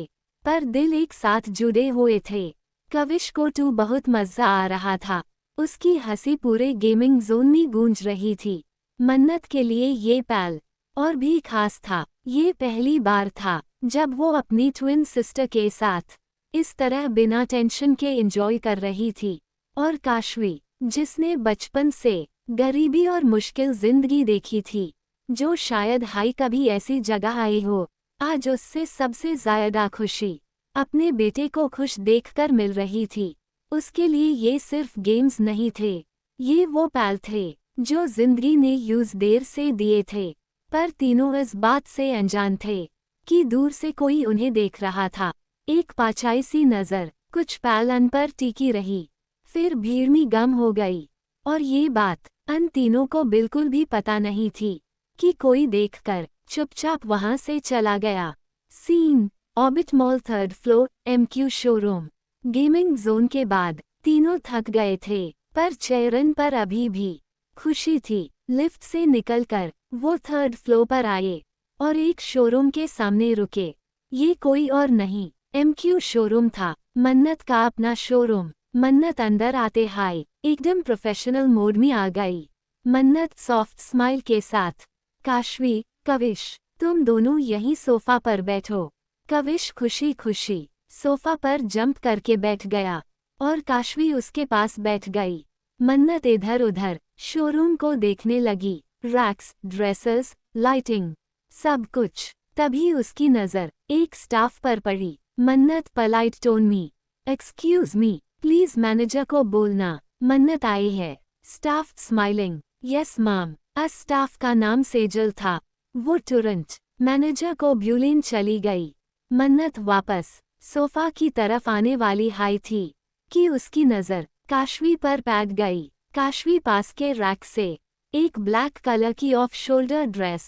पर दिल एक साथ जुड़े हुए थे। कविश को टू बहुत मजा आ रहा था। उसकी हंसी पूरे गेमिंग जोन में गूंज रही थी। मन्नत के लिए ये पल और भी खास था। ये पहली बार था जब वो अपनी ट्विन सिस्टर के साथ इस तरह बिना टेंशन के एंजॉय कर रही थी। और काशवी जिसने बचपन से गरीबी और मुश्किल जिंदगी देखी थी, जो शायद हाई कभी ऐसी जगह आई हो, आज उससे सबसे ज्यादा खुशी अपने बेटे को खुश देखकर मिल रही थी। उसके लिए ये सिर्फ गेम्स नहीं थे, ये वो पल थे जो जिंदगी ने यूज देर से दिए थे। पर तीनों इस बात से अनजान थे कि दूर से कोई उन्हें देख रहा था। एक पाचाई सी नजर कुछ पल अन पर टिकी रही, फिर भीड़ में गम हो गई। और ये बात अन तीनों को बिल्कुल भी पता नहीं थी कि कोई देखकर चुपचाप वहां से चला गया। Scene Orbit mall, 3rd floor, MQ showroom. Gaming zone के बाद तीनों थक गए थे पर चेयरन पर अभी भी खुशी थी। लिफ्ट से निकलकर वो 3rd फ्लोर पर आए और एक शोरूम के सामने रुके। ये कोई और नहीं MQ शोरूम था, मन्नत का अपना शोरूम। मन्नत अंदर आते हाय एकदम प्रोफेशनल मोड में आ गई। मन्नत सॉफ्ट स्माइल के साथ, काशवी, कविश तुम दोनों यहीं सोफा पर बैठो। कविश खुशी खुशी सोफा पर जंप करके बैठ गया और काशवी उसके पास बैठ गई। मन्नत इधर उधर शोरूम को देखने लगी, रैक्स, ड्रेसेस, लाइटिंग, सब कुछ। तभी उसकी नज़र एक स्टाफ पर पड़ी। मन्नत पलाइट टोन में, एक्सक्यूज मी प्लीज मैनेजर को बोलना मन्नत आई है। Staff smiling, yes ma'am. Staff का नाम सेजल था। वो तुरंत मैनेजर को ब्यूलिन चली गई। मन्नत वापस सोफा की तरफ आने वाली हाई थी कि उसकी नज़र काशवी पर पैद गई। काशवी पास के रैक से एक ब्लैक कलर की ऑफ शोल्डर ड्रेस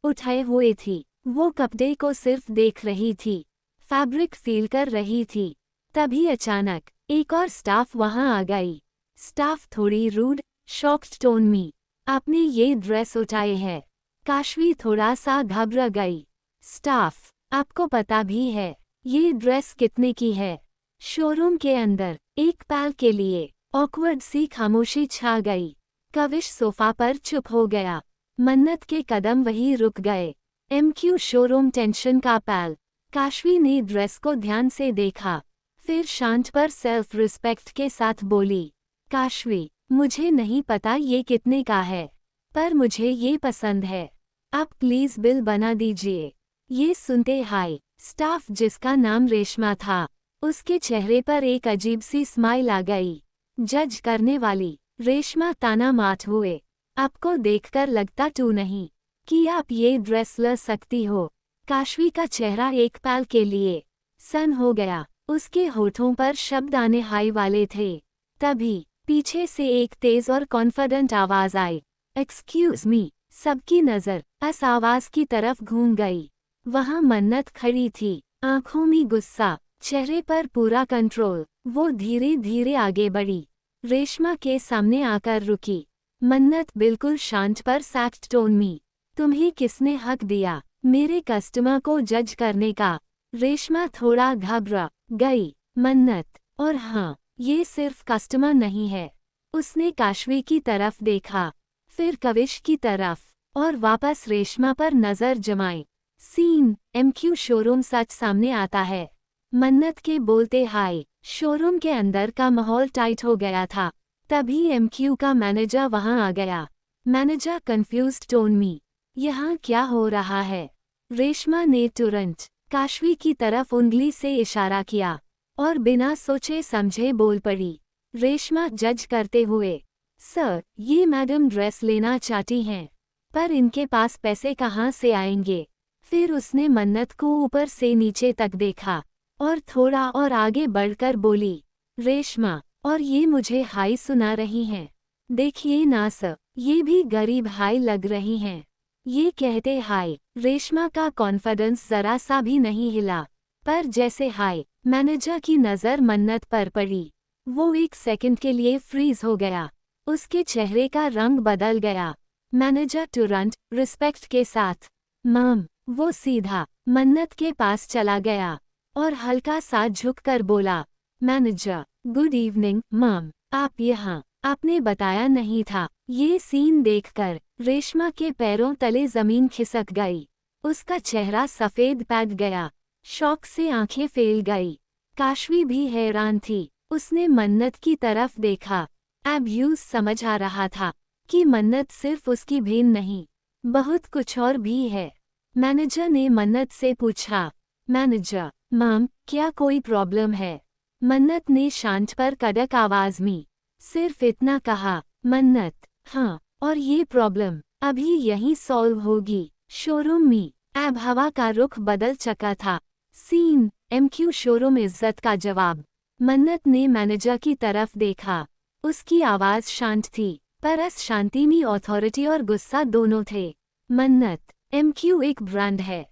उठाए हुए थी। वो कपड़े को सिर्फ देख रही थी, फैब्रिक फील कर रही थी। तभी अचानक एक और स्टाफ वहां आ गई। स्टाफ थोड़ी रूड, शॉक्ड टोन में, आपने ये ड्रेस उठाए है। काशवी थोड़ा सा घबरा गई। स्टाफ, आपको पता भी है ये ड्रेस कितने की है? शोरूम के अंदर एक पल के लिए ऑकवर्ड सी खामोशी छा गई। कविश सोफा पर चुप हो गया। मन्नत के कदम वहीं रुक गए। MQ शोरूम टेंशन का पल। काशवी ने ड्रेस को ध्यान से देखा, फिर शांत पर सेल्फ रिस्पेक्ट के साथ बोली, काशवी मुझे नहीं पता ये कितने का है, पर मुझे ये पसंद है। आप प्लीज बिल बना दीजिए। ये सुनते हाय स्टाफ, जिसका नाम रेशमा था, उसके चेहरे पर एक अजीब सी स्माइल आ गई। जज करने वाली रेशमा ताना मार हुए, आपको देखकर लगता टू नहीं कि आप ये ड्रेस ले सकती हो। काशवी का चेहरा एक पल के लिए सन हो गया। उसके होठों पर शब्द आने हाई वाले थे। तभी पीछे से एक तेज और कॉन्फिडेंट आवाज आई, एक्सक्यूज मी। सबकी नजर इस आवाज की तरफ घूम गई। वहां मन्नत खड़ी थी, आंखों में गुस्सा, चेहरे पर पूरा कंट्रोल। वो धीरे धीरे आगे बढ़ी, रेशमा के सामने आकर रुकी। मन्नत बिल्कुल शांत पर सख्त टोन में, तुम्हें किसने हक दिया मेरे कस्टमर को जज करने का? रेशमा थोड़ा घबरा गई। मन्नत, और हाँ, ये सिर्फ कस्टमर नहीं है। उसने काशवी की तरफ देखा, फिर कविश की तरफ, और वापस रेशमा पर नजर जमाई। सीन MQ शोरूम सच सामने आता है। मन्नत के बोलते हाय शोरूम के अंदर का माहौल टाइट हो गया था। तभी MQ का मैनेजर वहां आ गया। मैनेजर कंफ्यूज्ड टोन में, यहाँ क्या हो रहा है? रेशमा ने तुरंत काशवी की तरफ उंगली से इशारा किया और बिना सोचे समझे बोल पड़ी। रेशमा जज करते हुए, सर, ये मैडम ड्रेस लेना चाहती हैं, पर इनके पास पैसे कहाँ से आएंगे? फिर उसने मन्नत को ऊपर से नीचे तक देखा और थोड़ा और आगे बढ़कर बोली, रेशमा, और ये मुझे हाय सुना रही हैं। देखिए ना सर, ये भी गरीब हाय लग रही हैं। ये कहते हाय, रेशमा का कॉन्फिडेंस जरा सा भी नहीं हिला, पर जैसे हाय मैनेजर की नज़र मन्नत पर पड़ी, वो एक सेकंड के लिए फ्रीज हो गया। उसके चेहरे का रंग बदल गया। मैनेजर तुरंत रिस्पेक्ट के साथ, मैम, वो सीधा मन्नत के पास चला गया और हल्का सा झुककर बोला, मैनेजर, गुड इवनिंग मैम, आप यहाँ? आपने बताया नहीं था। ये सीन देखकर रेशमा के पैरों तले जमीन खिसक गई। उसका चेहरा सफेद पैद गया, शौक से आंखें फैल गई। काशवी भी हैरान थी। उसने मन्नत की तरफ देखा। अब्यूज समझ आ रहा था कि मन्नत सिर्फ उसकी बहन नहीं, बहुत कुछ और भी है। मैनेजर ने मन्नत से पूछा, मैनेजर, मैम, क्या कोई प्रॉब्लम है? मन्नत ने शांत पर कड़क आवाज में सिर्फ इतना कहा, मन्नत, हाँ, और ये प्रॉब्लम अभी यहीं सॉल्व होगी। शोरूम में अब हवा का रुख बदल चुका था। सीन MQ शोरूम इज्जत का जवाब। मन्नत ने मैनेजर की तरफ देखा। उसकी आवाज शांत थी, पर इस शांति में अथॉरिटी और गुस्सा दोनों थे। मन्नत, MQ एक ब्रांड है।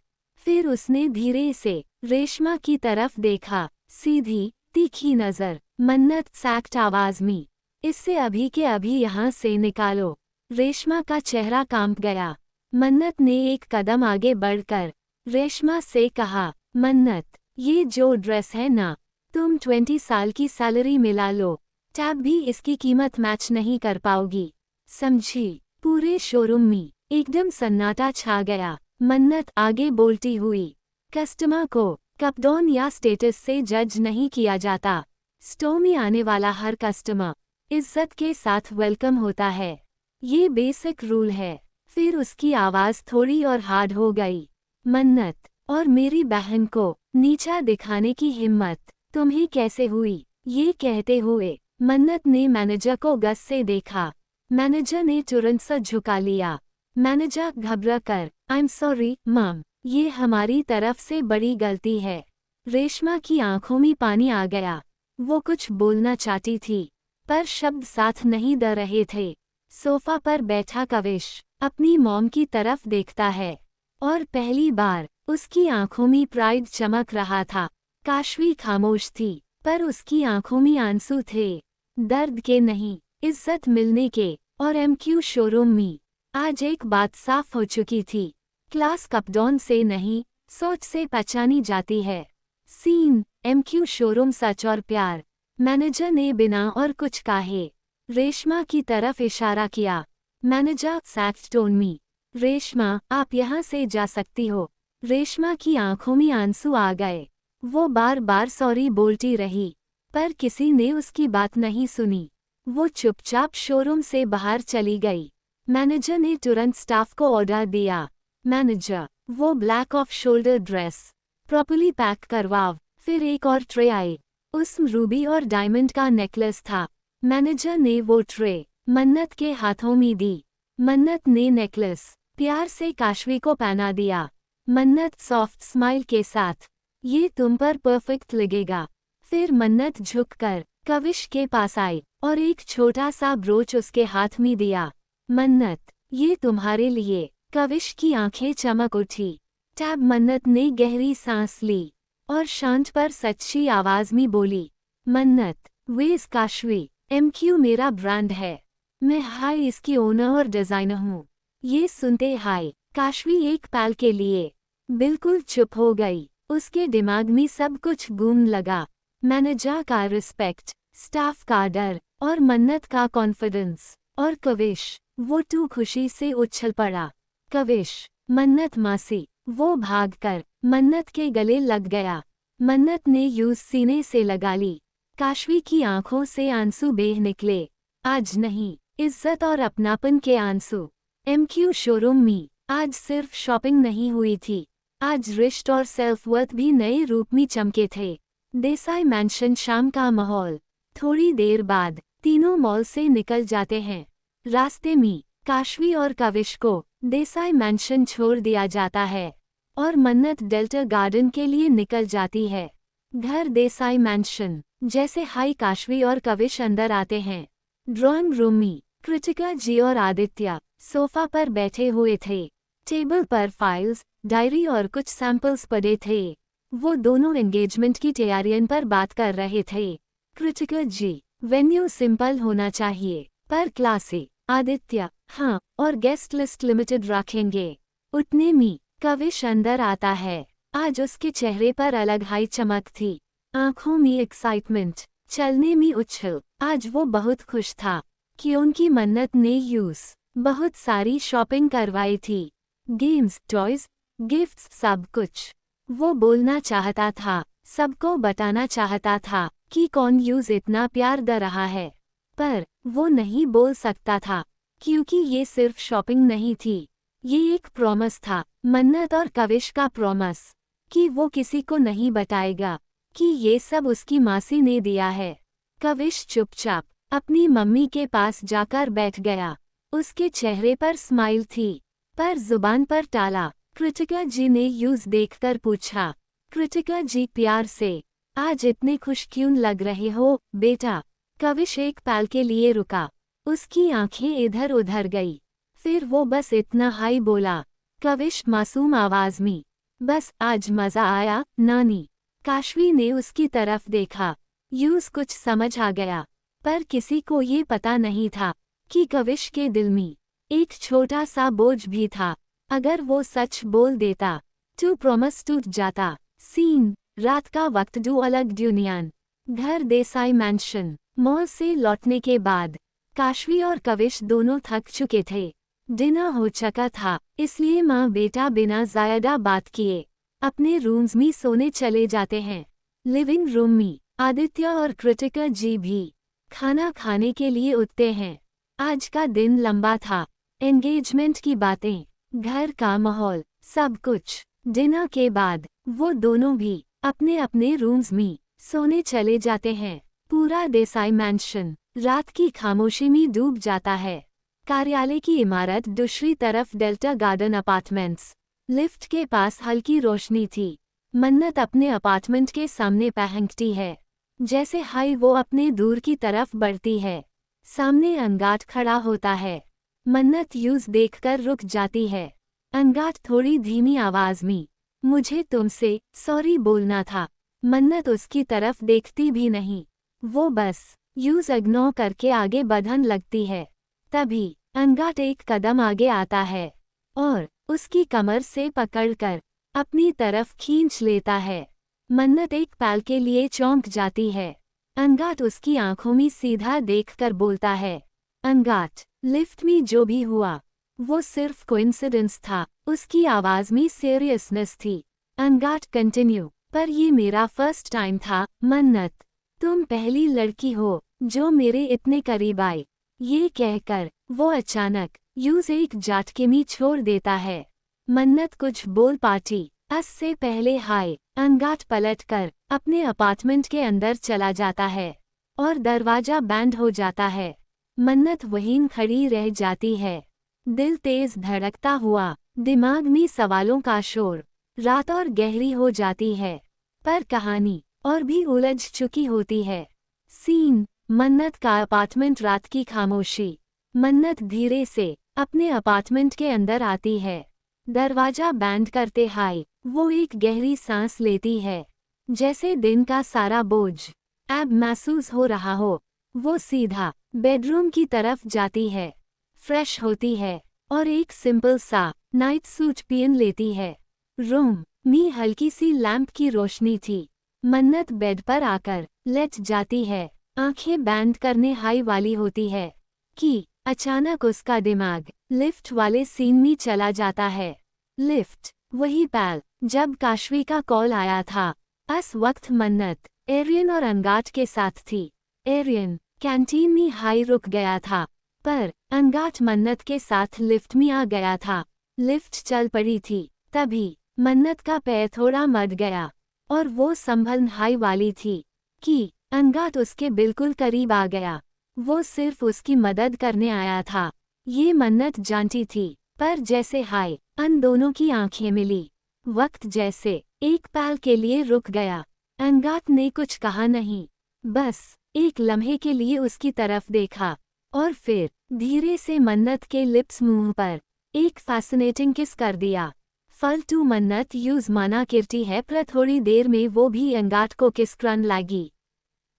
फिर उसने धीरे से रेशमा की तरफ देखा, सीधी तीखी नजर। मन्नत सख्त आवाज में, इससे अभी के अभी यहाँ से निकालो। रेशमा का चेहरा कांप गया। मन्नत ने एक कदम आगे बढ़कर रेशमा से कहा, मन्नत, ये जो ड्रेस है ना, तुम 20 साल की सैलरी मिला लो, टैब भी इसकी कीमत मैच नहीं कर पाओगी, समझी? पूरे शोरूम में एकदम सन्नाटा छा गया। मन्नत आगे बोलती हुई, कस्टमर को कपड़ों या स्टेटस से जज नहीं किया जाता। स्टोर में आने वाला हर कस्टमर इज्जत के साथ वेलकम होता है। ये बेसिक रूल है। फिर उसकी आवाज़ थोड़ी और हार्ड हो गई, मन्नत, और मेरी बहन को नीचा दिखाने की हिम्मत तुम्हें कैसे हुई? ये कहते हुए मन्नत ने मैनेजर को गस से देखा। मैनेजर ने तुरंत सा झुका लिया। मैनेजर घबरा कर, आई एम सॉरी मैम, ये हमारी तरफ से बड़ी गलती है। रेशमा की आंखों में पानी आ गया। वो कुछ बोलना चाहती थी, पर शब्द साथ नहीं दे रहे थे। सोफा पर बैठा कविश अपनी मॉम की तरफ देखता है और पहली बार उसकी आंखों में प्राइड चमक रहा था। काशवी खामोश थी, पर उसकी आंखों में आंसू थे, दर्द के नहीं, इज्जत मिलने के। और MQ शोरूम में आज एक बात साफ हो चुकी थी, क्लास कपड़ों से नहीं, सोच से पहचानी जाती है। सीन MQ शोरूम सच और प्यार। मैनेजर ने बिना और कुछ कहे रेशमा की तरफ इशारा किया। मैनेजर सख्त टोन में, रेशमा, आप यहाँ से जा सकती हो। रेशमा की आंखों में आंसू आ गए। वो बार बार सॉरी बोलती रही, पर किसी ने उसकी बात नहीं सुनी। वो चुपचाप शोरूम से बाहर चली गई। मैनेजर ने तुरंत स्टाफ को ऑर्डर दिया, मैनेजर, वो black off shoulder dress properly pack करवाओ। फिर एक और ट्रे आई। उसमें रूबी और डायमंड का नेकलेस था। मैनेजर ने वो ट्रे मन्नत के हाथों में दी। मन्नत ने नेकलेस प्यार से काशवी को पहना दिया। मन्नत सॉफ्ट स्माइल के साथ, ये तुम पर परफेक्ट लगेगा। फिर मन्नत झुककर कविश के पास आई और एक छोटा सा ब्रोच उसके हाथ में दिया। मन्नत, ये तुम्हारे लिए। कविश की आंखें चमक उठी। तब मन्नत ने गहरी सांस ली और शांत पर सच्ची आवाज में बोली, मन्नत, वेज काशवी, MQ मेरा ब्रांड है। मैं हाय इसकी ओनर और डिजाइनर हूँ। ये सुनते हाय काशवी एक पल के लिए बिल्कुल चुप हो गई। उसके दिमाग में सब कुछ गूंज लगा। मैनेजर का रिस्पेक्ट, स्टाफ का डर और मन्नत का कॉन्फिडेंस। और कविश, वो तू खुशी से उछल पड़ा। कविश, मन्नत मासी। वो भागकर मन्नत के गले लग गया। मन्नत ने यूं सीने से लगा ली। काशवी की आंखों से आंसू बह निकले। आज नहीं, इज्जत और अपनापन के आंसू। MQ शोरूम में आज सिर्फ शॉपिंग नहीं हुई थी, आज रिश्त और सेल्फ वर्थ भी नए रूप में चमके थे। देसाई मैंशन शाम का माहौल। थोड़ी देर बाद तीनों मॉल से निकल जाते हैं। रास्ते में काशवी और कविश को देसाई मैंशन छोड़ दिया जाता है और मन्नत डेल्टा गार्डन के लिए निकल जाती है। घर देसाई मैंशन जैसे हाई काशवी और कविश अंदर आते हैं। ड्राइंग रूम में कृतिका जी और आदित्य सोफा पर बैठे हुए थे। टेबल पर फाइल्स, डायरी और कुछ सैंपल्स पड़े थे। वो दोनों एंगेजमेंट की तैयारियों पर बात कर रहे थे। कृतिका जी, वेन्यू सिंपल होना चाहिए पर क्लासी। आदित्य, हाँ, और गेस्ट लिस्ट लिमिटेड रखेंगे। उतने में कविश अंदर आता है। आज उसके चेहरे पर अलग हाई चमक थी, आंखों में एक्साइटमेंट, चलने में उछल। आज वो बहुत खुश था क्योंकि मन्नत ने बहुत सारी शॉपिंग करवाई थी। गेम्स, टॉयज, गिफ्ट्स, सब कुछ। वो बोलना चाहता था, सबको बताना चाहता था कि कौन इतना प्यार दे रहा है, पर वो नहीं बोल सकता था क्योंकि ये सिर्फ शॉपिंग नहीं थी, ये एक प्रॉमिस था, मन्नत और कविश का प्रॉमिस कि वो किसी को नहीं बताएगा कि ये सब उसकी मासी ने दिया है। कविश चुपचाप अपनी मम्मी के पास जाकर बैठ गया। उसके चेहरे पर स्माइल थी पर जुबान पर टाला। कृतिका जी ने देखकर पूछा, कृतिका जी प्यार से, आज इतने खुश क्यों लग रहे हो बेटा? कविश एक पल के लिए रुका, उसकी आंखें इधर उधर गई, फिर वो बस इतना हाई बोला, कविश मासूम आवाज में, बस आज मजा आया नानी। काशवी ने उसकी तरफ देखा, कुछ समझ आ गया, पर किसी को ये पता नहीं था कि कविश के दिल में एक छोटा सा बोझ भी था। अगर वो सच बोल देता तो प्रॉमिस टूट जाता। सीन, रात का वक्त, दो अलग ड्यूनियन। घर देसाई मैंशन। मॉल से लौटने के बाद काशवी और कविश दोनों थक चुके थे। डिनर हो चुका था, इसलिए माँ बेटा बिना ज़्यादा बात किए अपने रूम्स में सोने चले जाते हैं। लिविंग रूम में आदित्य और कृतिका जी भी खाना खाने के लिए उठते हैं। आज का दिन लंबा था, एंगेजमेंट की बातें, घर का माहौल, सब कुछ। डिनर के बाद वो दोनों भी अपने अपने रूम्स में सोने चले जाते हैं। पूरा देसाई मैंशन रात की खामोशी में डूब जाता है। कार्यालय की इमारत, दूसरी तरफ डेल्टा गार्डन अपार्टमेंट्स। लिफ्ट के पास हल्की रोशनी थी। मन्नत अपने अपार्टमेंट के सामने पहुंचती है। जैसे हाई वो अपने दूर की तरफ बढ़ती है, सामने अंगाट खड़ा होता है। मन्नत देखकर रुक जाती है। अंगाट थोड़ी धीमी आवाज में, मुझे तुमसे सॉरी बोलना था। मन्नत उसकी तरफ देखती भी नहीं, वो बस इग्नोर करके आगे बढ़ने लगती है। तभी अंगाट एक कदम आगे आता है और उसकी कमर से पकड़कर अपनी तरफ खींच लेता है। मन्नत एक पल के लिए चौंक जाती है। अंगाट उसकी आंखों में सीधा देखकर बोलता है, अंगाट, लिफ्ट में जो भी हुआ वो सिर्फ कोइंसिडेंस था। उसकी आवाज में सीरियसनेस थी। अंगाट कंटिन्यू, पर ये मेरा फर्स्ट टाइम था मन्नत, तुम पहली लड़की हो जो मेरे इतने करीब आई। ये कहकर वो अचानक एक झटके में छोड़ देता है। मन्नत कुछ बोल पाती इससे पहले हाय अंगाट पलटकर अपने अपार्टमेंट के अंदर चला जाता है और दरवाजा बंद हो जाता है। मन्नत वहीं खड़ी रह जाती है, दिल तेज धड़कता हुआ, दिमाग में सवालों का शोर। रात और गहरी हो जाती है, पर कहानी और भी उलझ चुकी होती है। सीन, मन्नत का अपार्टमेंट, रात की खामोशी। मन्नत धीरे से अपने अपार्टमेंट के अंदर आती है। दरवाजा बंद करते हाय वो एक गहरी सांस लेती है, जैसे दिन का सारा बोझ अब महसूस हो रहा हो। वो सीधा बेडरूम की तरफ जाती है, फ्रेश होती है और एक सिंपल सा नाइट सूट पहन लेती है। रूम में हल्की सी लैंप की रोशनी थी। मन्नत बेड पर आकर लेट जाती है, आंखें बंद करने हाई वाली होती है कि अचानक उसका दिमाग लिफ्ट वाले सीन में चला जाता है। लिफ्ट, वही पल जब काशवी का कॉल आया था। इस वक्त मन्नत एरियन और अंगाट के साथ थी। एरियन कैंटीन में हाई रुक गया था, पर अंगाट मन्नत के साथ लिफ्ट में आ गया था। लिफ्ट चल पड़ी थी। तभी मन्नत का पैर थोड़ा मर गया और वो संभल हाई वाली थी कि अंगात उसके बिल्कुल करीब आ गया। वो सिर्फ उसकी मदद करने आया था, ये मन्नत जानती थी। पर जैसे हाय अन दोनों की आंखें मिली, वक्त जैसे एक पल के लिए रुक गया। अंगात ने कुछ कहा नहीं, बस एक लम्हे के लिए उसकी तरफ देखा और फिर धीरे से मन्नत के लिप्स मुंह पर एक फैसिनेटिंग किस कर दिया। फलतू मन्नत यूज माना करती है, पर थोड़ी देर में वो भी अंगात को किस करने लगी।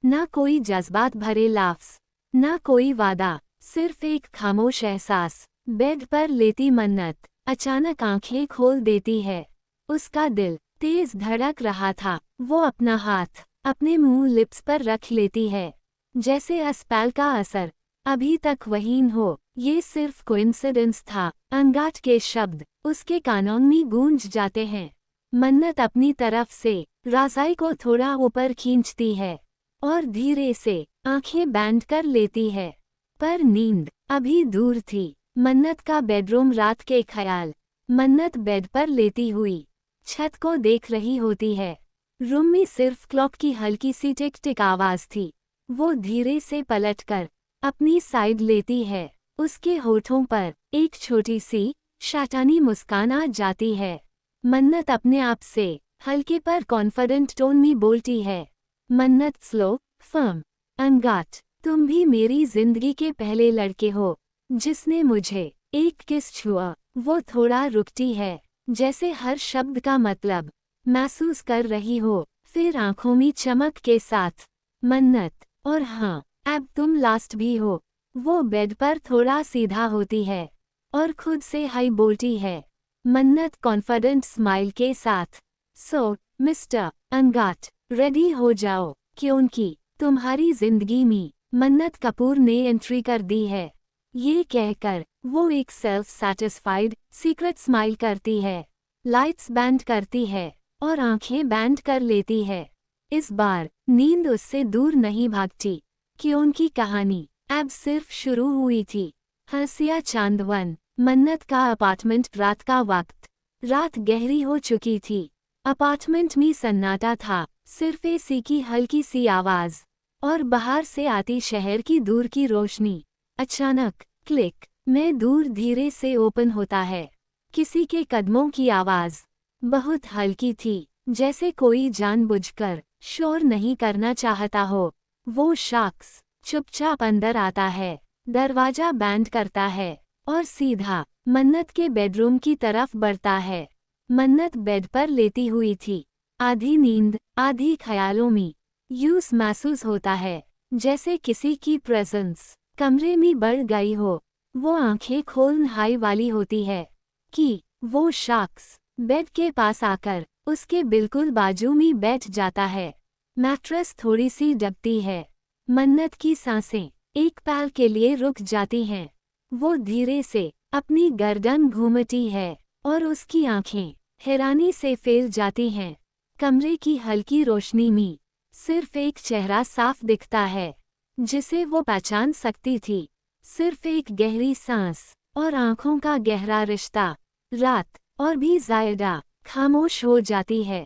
ना कोई जज्बात भरे लाफ्स, ना कोई वादा, सिर्फ एक खामोश एहसास। बेड पर लेटी मन्नत अचानक आंखें खोल देती है। उसका दिल तेज धड़क रहा था। वो अपना हाथ अपने मुंह लिप्स पर रख लेती है, जैसे अस्पताल का असर अभी तक वहीन हो। ये सिर्फ कोइंसिडेंस था। अंगात के शब्द उसके कानों में गूंज जाते हैं। मन्नत अपनी तरफ से राजाई को थोड़ा ऊपर खींचती है और धीरे से आंखें बंद कर लेती है। पर नींद अभी दूर थी। मन्नत का बेडरूम, रात के ख्याल। मन्नत बेड पर लेटी हुई छत को देख रही होती है। रूम में सिर्फ क्लॉक की हल्की सी टिक टिक आवाज थी। वो धीरे से पलटकर अपनी साइड लेती है। उसके होठों पर एक छोटी सी शैतानी मुस्कान आ जाती है। मन्नत अपने आप से हल्के पर कॉन्फिडेंट टोन में बोलती है, मन्नत स्लो फर्म। अंगात, तुम भी मेरी जिंदगी के पहले लड़के हो जिसने मुझे एक किस छुआ। वो थोड़ा रुकती है, जैसे हर शब्द का मतलब महसूस कर रही हो। फिर आंखों में चमक के साथ, मन्नत, और हाँ, अब तुम लास्ट भी हो। वो बेड पर थोड़ा सीधा होती है और खुद से हाई बोलती है, मन्नत कॉन्फिडेंट स्माइल के साथ। सो मिस्टर अंगात, रेडी हो जाओ, क्योंकि तुम्हारी जिंदगी में मन्नत कपूर ने एंट्री कर दी है। ये कहकर वो एक सेल्फ सैटिस्फाइड सीक्रेट स्माइल करती है, लाइट्स बैंड करती है और आंखें बैंड कर लेती है। इस बार नींद उससे दूर नहीं भागती, क्योंकि कहानी अब सिर्फ शुरू हुई थी। हंसिया चांदवन, मन्नत का अपार्टमेंट। रात का वक्त, रात गहरी हो चुकी थी। अपार्टमेंट में सन्नाटा था, सिर्फ एसी की हल्की सी आवाज और बाहर से आती शहर की दूर की रोशनी। अचानक क्लिक में दूर धीरे से ओपन होता है। किसी के कदमों की आवाज बहुत हल्की थी, जैसे कोई जानबूझकर शोर नहीं करना चाहता हो। वो शख्स चुपचाप अंदर आता है, दरवाजा बैंड करता है और सीधा मन्नत के बेडरूम की तरफ बढ़ता है। मन्नत बेड पर लेटी हुई थी, आधी नींद आधी ख्यालों में। यूं महसूस होता है जैसे किसी की प्रेजेंस कमरे में बढ़ गई हो। वो आंखें खोल हाई वाली होती है कि वो शख्स बेड के पास आकर उसके बिल्कुल बाजू में बैठ जाता है। मैट्रेस थोड़ी सी दबती है। मन्नत की सांसें एक पल के लिए रुक जाती हैं। वो धीरे से अपनी गर्दन घूमती है और उसकी आंखें हैरानी से फैल जाती हैं। कमरे की हल्की रोशनी में सिर्फ एक चेहरा साफ दिखता है, जिसे वो पहचान सकती थी। सिर्फ एक गहरी सांस और आंखों का गहरा रिश्ता। रात और भी ज्यादा खामोश हो जाती है।